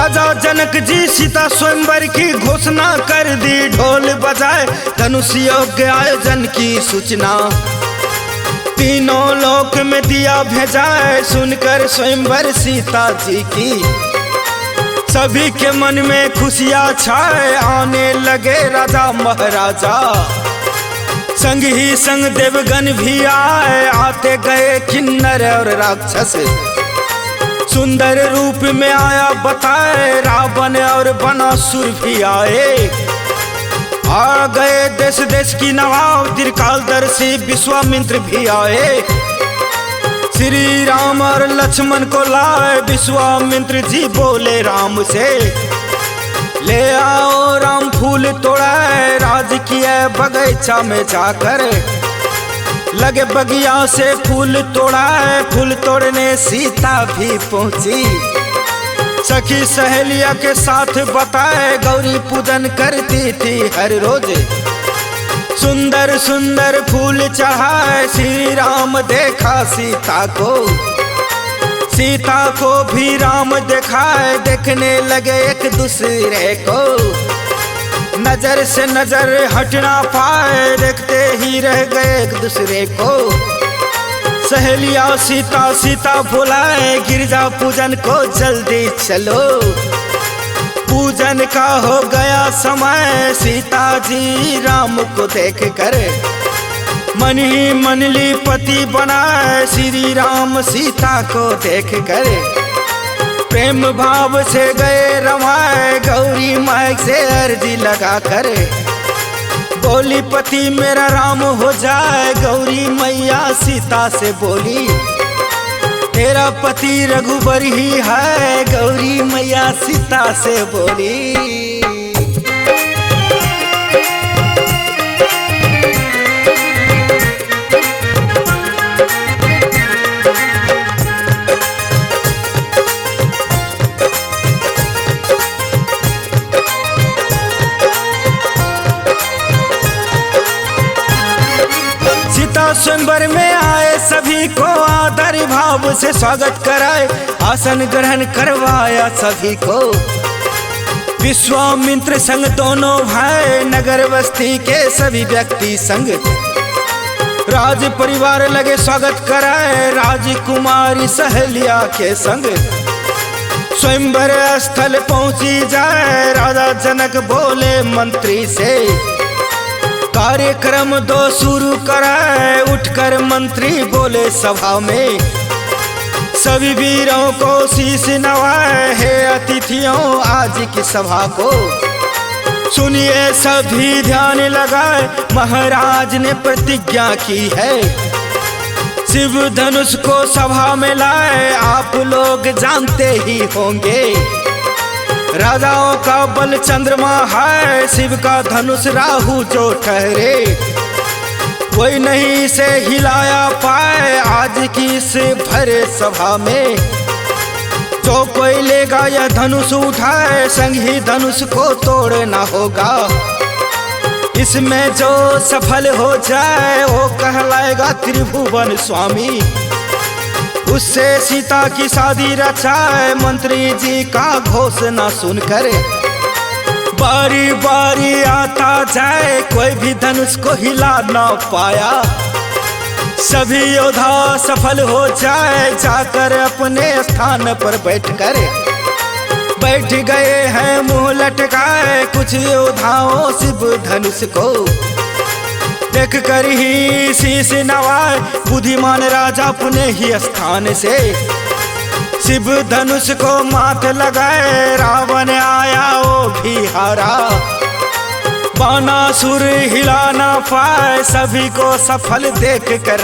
राजा जनक जी सीता स्वयंवर की घोषणा कर दी, ढोल बजाए धनुष योग्य आयोजन की सूचना। तीनों लोक में दिया भेजाए सुनकर स्वयंवर सीता जी की। सभी के मन में खुशियां छाए, आने लगे राजा महाराजा। संग ही संग देवगण भी आए, आते गए किन्नर और राक्षस। सुंदर रूप में आया बताए, रावण और बनासुर भी आए। आ गए देश देश की नवाब, त्रिकालदर्शी विश्वामित्र भी आए। श्री राम और लक्ष्मण को लाए, विश्वामित्र जी बोले राम से। ले आओ राम फूल तोड़ाए, राज किया बगीचा में जाकर। लगे बगिया से फूल तोड़ाए, फूल तोड़ने सीता भी पहुंची। सखी सहेलिया के साथ बताए, गौरी पूजन करती थी हर रोज। सुंदर सुंदर फूल चढ़ाए, श्री राम देखा सीता को। सीता को भी राम दिखाए, देखने लगे एक दूसरे को। नजर से नजर हट ना पाए, देखते ही रह गए एक दूसरे को। सहेलिया सीता सीता बुलाए, गिरजा पूजन को जल्दी चलो। पूजन का हो गया समय, सीता जी राम को देख कर मन ही मन ली पति बनाए। श्री राम सीता को देख कर प्रेम भाव से गए रमाए। गौरी माई से अर्जी लगा कर बोली, पति मेरा राम हो जाए। गौरी मैया सीता से बोली, तेरा पति रघुबर ही है। गौरी मैया सीता से बोली। स्वयंवर में आए, सभी को आदर भाव से स्वागत कराए। आसन ग्रहण करवाया सभी को। विश्वामित्र संग दोनों भाई, नगर बस्ती के सभी व्यक्ति संग। राज परिवार लगे स्वागत कराए, राजकुमारी सहेलिया के संग। स्वयंवर स्थल पहुंची जाए, राजा जनक बोले मंत्री से। कार्यक्रम दो शुरू कराए, उठकर मंत्री बोले सभा में। सभी वीरों को शीश नवाए, हे अतिथियों आज की सभा को। सुनिए सभी ध्यान लगाए, महाराज ने प्रतिज्ञा की है। शिव धनुष को सभा में लाए, आप लोग जानते ही होंगे। राजाओं का बल चंद्रमा है, शिव का धनुष राहु जो ठहरे। कोई नहीं से हिलाया पाए, आज की इस भरे सभा में। जो कोई लेगा यह धनुष उठाए, संग ही धनुष को तोड़ना होगा। इसमें जो सफल हो जाए, वो कहलाएगा त्रिभुवन स्वामी। उससे सीता की शादी रचाए, मंत्री जी का घोषणा सुनकर। बारी बारी आता जाए, कोई भी धनुष को हिला ना पाया। सभी योद्धा सफल हो जाए, जाकर अपने स्थान पर बैठकर। बैठ गए हैं मुंह लटकाए, कुछ योद्धाओं शिव धनुष को देख कर ही शीश नवाए। बुद्धिमान राजा अपने ही स्थान से शिव धनुष को माथ लगाए। रावण आया वो भी हारा, बानासुर हिला ना पाए। सभी को सफल देख कर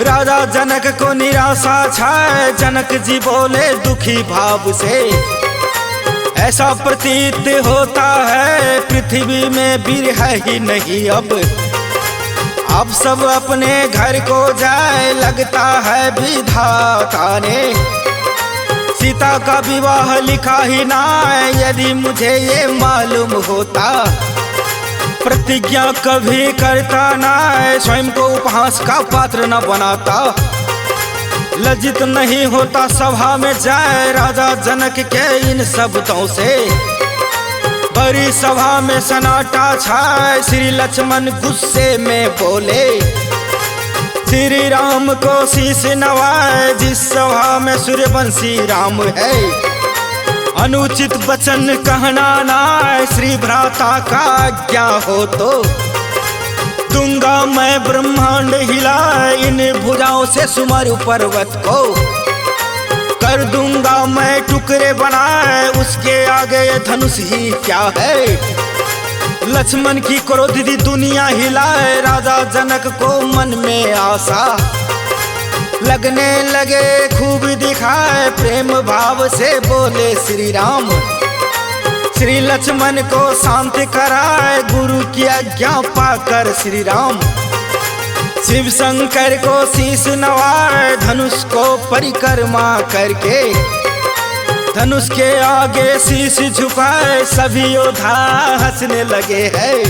राजा जनक को निराशा छाए। जनक जी बोले दुखी भाव से, ऐसा प्रतीत होता है पृथ्वी में वीर है ही नहीं। अब सब अपने घर को जाए, लगता है विधाता ने सीता का विवाह लिखा ही ना है। यदि मुझे ये मालूम होता, प्रतिज्ञा कभी करता ना है। स्वयं को उपहास का पात्र न बनाता। लज्जित नहीं होता सभा में जाए राजा जनक के इन शब्दों से। बड़ी सभा में सन्नाटा छाए, श्री लक्ष्मण गुस्से में बोले, श्री राम को शीश नवाए जिस सभा में सूर्यवंशी राम है। अनुचित वचन कहना ना, श्री भ्राता का आज्ञा हो तो दूंगा मैं ब्रह्मांड हिला, इन भुजाओं से सुमरु पर्वत को कर दूंगा मैं टुकड़े बनाए, उसके आगे ये धनुष ही क्या है। लक्ष्मण की क्रोधित दुनिया हिलाए, राजा जनक को मन में आशा लगने लगे खूब दिखाए, प्रेम भाव से बोले श्री राम, श्री लक्ष्मण को शांत कराए, गुरु की आज्ञा पाकर श्री राम शिव शंकर को शीश नवाए, धनुष को परिक्रमा करके धनुष के आगे शीश झुकाए, सभी योद्धा हंसने लगे हैं।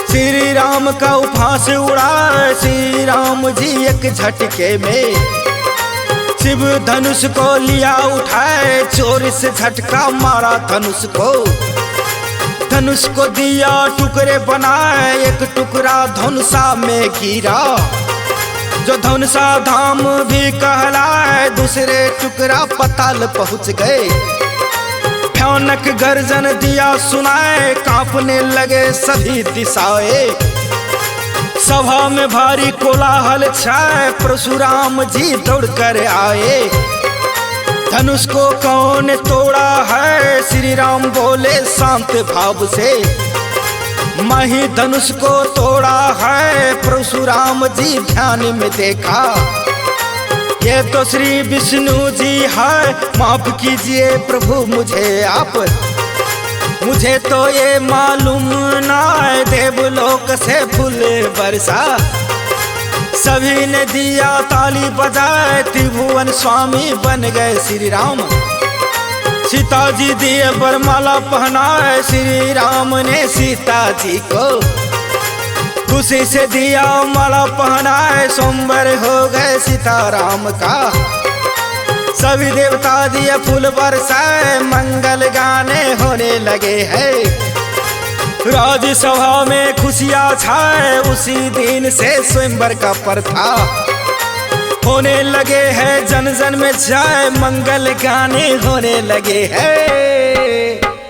श्री राम का उपहास उड़ाए, श्री राम जी एक झटके में शिव धनुष को लिया उठाए, चोर से झटका मारा धनुष को, धनुष को दिया टुकड़े बनाए, एक टुकड़ा धनुषा में गिरा जो धनुषा धाम भी कहलाए, दूसरे टुकड़ा पताल पहुंच गए, भयानक गर्जन दिया सुनाए, कांपने लगे सभी दिशाएं, सभा में भारी कोलाहल छाए, परशुराम जी दौड़ कर आए, धनुष को कौन तोड़ा है, श्री राम बोले शांत भाव से, मैं ही धनुष को तोड़ा है, परशुराम जी ध्यान में देखा, ये तो श्री विष्णु जी है, माफ कीजिए प्रभु मुझे आप, मुझे तो ये मालूम ना है, देवलोक से फूल बरसा, सभी ने दिया ताली बजाए, त्रिभुवन स्वामी बन गए श्री राम, सीता जी दिए वरमाला पहनाए, श्री राम ने सीता जी को खुशी से दिया माला पहनाए, सोमवार हो गए सीताराम का, सभी देवता दिए फूल बरसाए, मंगल गाने होने लगे हैं, राजसभा में खुशियाँ छाए, उसी दिन से स्वयंवर का प्रथा होने लगे हैं, जन जन में जाए मंगल गाने होने लगे हैं।